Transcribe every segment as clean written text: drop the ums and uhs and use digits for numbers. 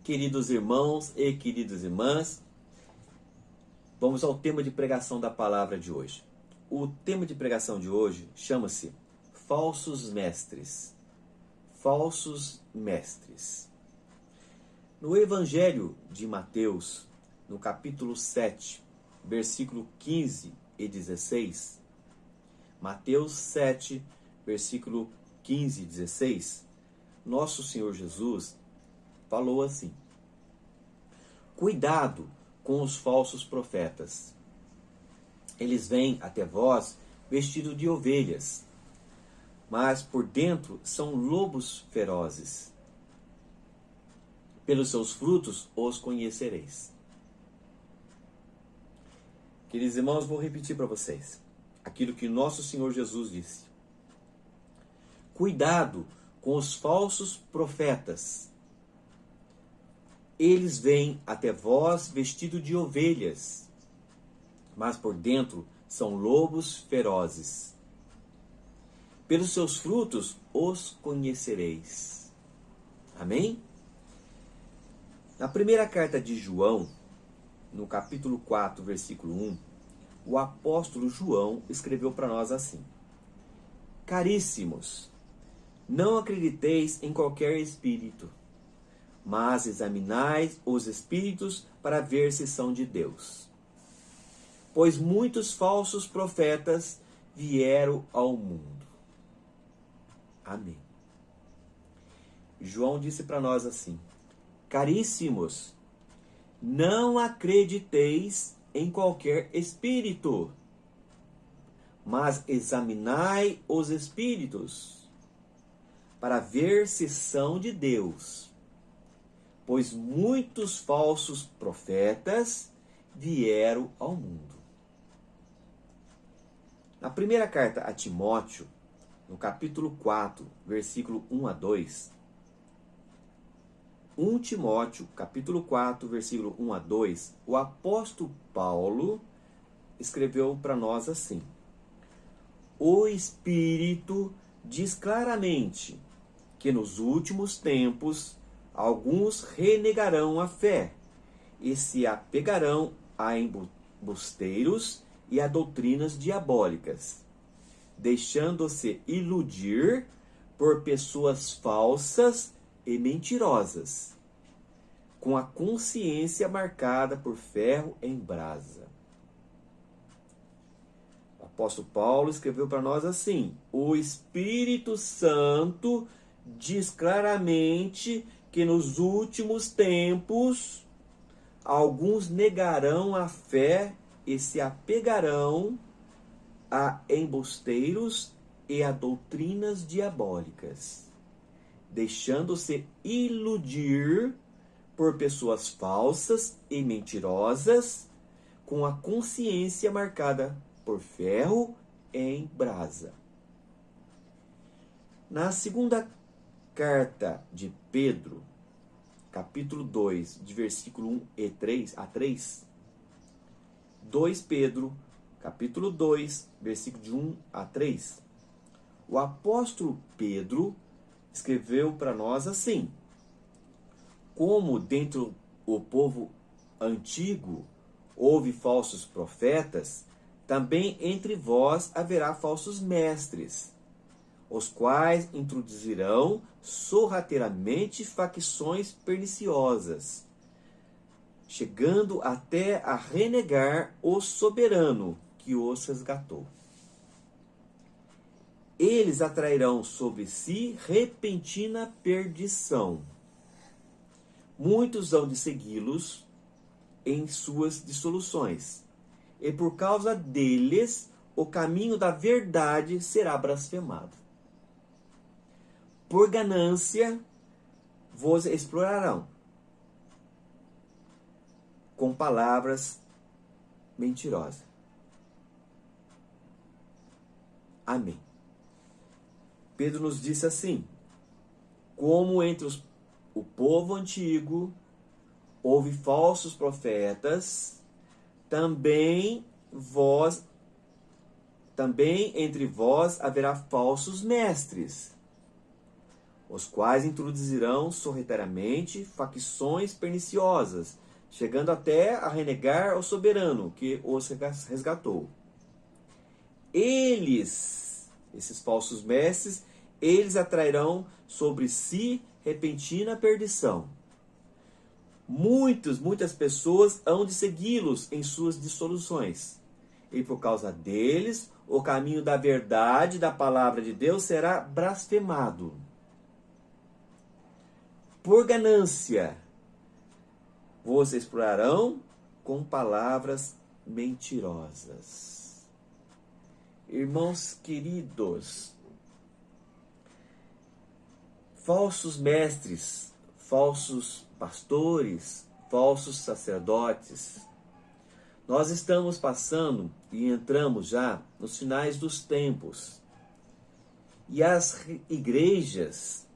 queridos irmãos e queridas irmãs. Vamos ao tema de pregação da palavra de hoje. O tema de pregação de hoje chama-se Falsos Mestres. Falsos Mestres. No Evangelho de Mateus, no capítulo 7, versículo 15 e 16, Mateus 7, versículo 15 e 16, nosso Senhor Jesus falou assim: cuidado com os falsos profetas. Eles vêm até vós vestidos de ovelhas, mas por dentro são lobos ferozes. Pelos seus frutos os conhecereis. Queridos irmãos, vou repetir para vocês aquilo que nosso Senhor Jesus disse. Cuidado com os falsos profetas. Eles vêm até vós vestidos de ovelhas, mas por dentro são lobos ferozes. Pelos seus frutos os conhecereis. Amém? Na primeira carta de João, no capítulo 4, versículo 1, o apóstolo João escreveu para nós assim: caríssimos, não acrediteis em qualquer espírito, mas examinai os espíritos para ver se são de Deus. Pois muitos falsos profetas vieram ao mundo. Amém. João disse para nós assim: caríssimos, não acrediteis em qualquer espírito, mas examinai os espíritos para ver se são de Deus. Pois muitos falsos profetas vieram ao mundo. Na primeira carta a Timóteo, no capítulo 4, versículo 1 a 2, 1 Timóteo, capítulo 4, versículo 1 a 2, o apóstolo Paulo escreveu para nós assim: o Espírito diz claramente que nos últimos tempos alguns renegarão a fé e se apegarão a embusteiros e a doutrinas diabólicas, deixando-se iludir por pessoas falsas e mentirosas, com a consciência marcada por ferro em brasa. O apóstolo Paulo escreveu para nós assim: o Espírito Santo diz claramente que nos últimos tempos alguns negarão a fé e se apegarão a embusteiros e a doutrinas diabólicas, deixando-se iludir por pessoas falsas e mentirosas, com a consciência marcada por ferro em brasa. Na segunda carta de Pedro, capítulo 2, de versículo 1 e 3 a 3, 2 Pedro, capítulo 2, versículo de 1 a 3, o apóstolo Pedro escreveu para nós assim: como dentro do povo antigo houve falsos profetas, também entre vós haverá falsos mestres, os quais introduzirão sorrateiramente facções perniciosas, chegando até a renegar o soberano que os resgatou. Eles atrairão sobre si repentina perdição. Muitos hão de segui-los em suas dissoluções, e por causa deles o caminho da verdade será blasfemado. Por ganância vos explorarão com palavras mentirosas. Amém. Pedro nos disse assim: como entre o povo antigo houve falsos profetas, também entre vós haverá falsos mestres, os quais introduzirão sorrateiramente facções perniciosas, chegando até a renegar o soberano que os resgatou. Esses falsos mestres, eles atrairão sobre si repentina perdição. Muitas pessoas hão de segui-los em suas dissoluções. E por causa deles, o caminho da verdade, da palavra de Deus, será blasfemado. Por ganância, vos explorarão com palavras mentirosas. Irmãos queridos, falsos mestres, falsos pastores, falsos sacerdotes, nós estamos passando e entramos já nos finais dos tempos. E as igrejas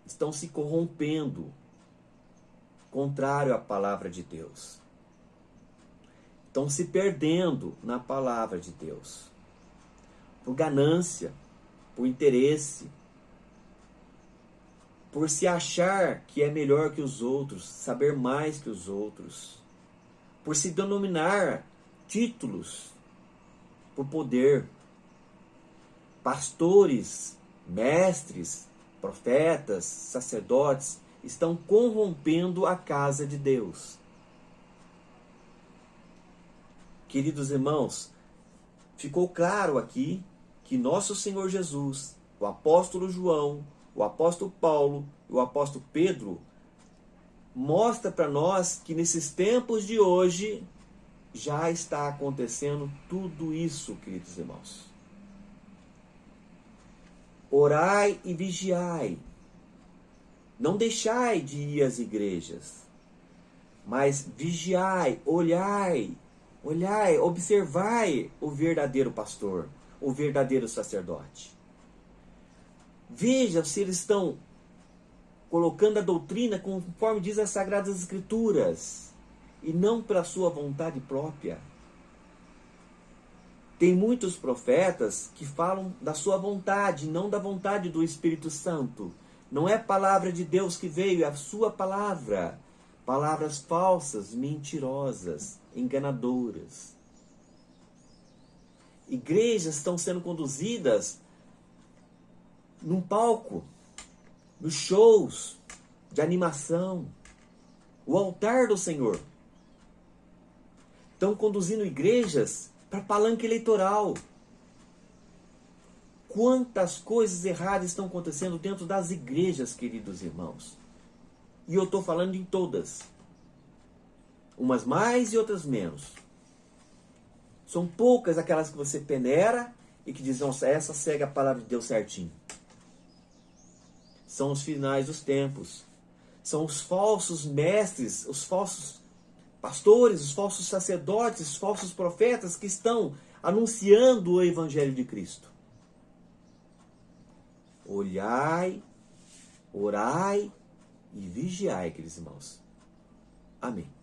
estão se corrompendo, contrário à palavra de Deus. Estão se perdendo na palavra de Deus. Por ganância, por interesse, por se achar que é melhor que os outros, saber mais que os outros, por se denominar títulos, por poder. Pastores, mestres, profetas, sacerdotes estão corrompendo a casa de Deus. Queridos irmãos, ficou claro aqui que nosso Senhor Jesus, o apóstolo João, o apóstolo Paulo e o apóstolo Pedro mostra para nós que nesses tempos de hoje já está acontecendo tudo isso, queridos irmãos. Orai e vigiai. Não deixai de ir às igrejas, mas vigiai, olhai, observai o verdadeiro pastor, o verdadeiro sacerdote. Veja se eles estão colocando a doutrina conforme diz as Sagradas Escrituras, e não pela sua vontade própria. Tem muitos profetas que falam da sua vontade, não da vontade do Espírito Santo. Não é a palavra de Deus que veio, é a sua palavra. Palavras falsas, mentirosas, enganadoras. Igrejas estão sendo conduzidas num palco, nos shows de animação, o altar do Senhor. Estão conduzindo igrejas para palanque eleitoral. Quantas coisas erradas estão acontecendo dentro das igrejas, queridos irmãos. E eu estou falando em todas. Umas mais e outras menos. São poucas aquelas que você peneira e que diz, nossa, essa segue a palavra de Deus certinho. São os finais dos tempos. São os falsos mestres, os falsos pastores, os falsos sacerdotes, os falsos profetas que estão anunciando o Evangelho de Cristo. Olhai, orai e vigiai, queridos irmãos. Amém.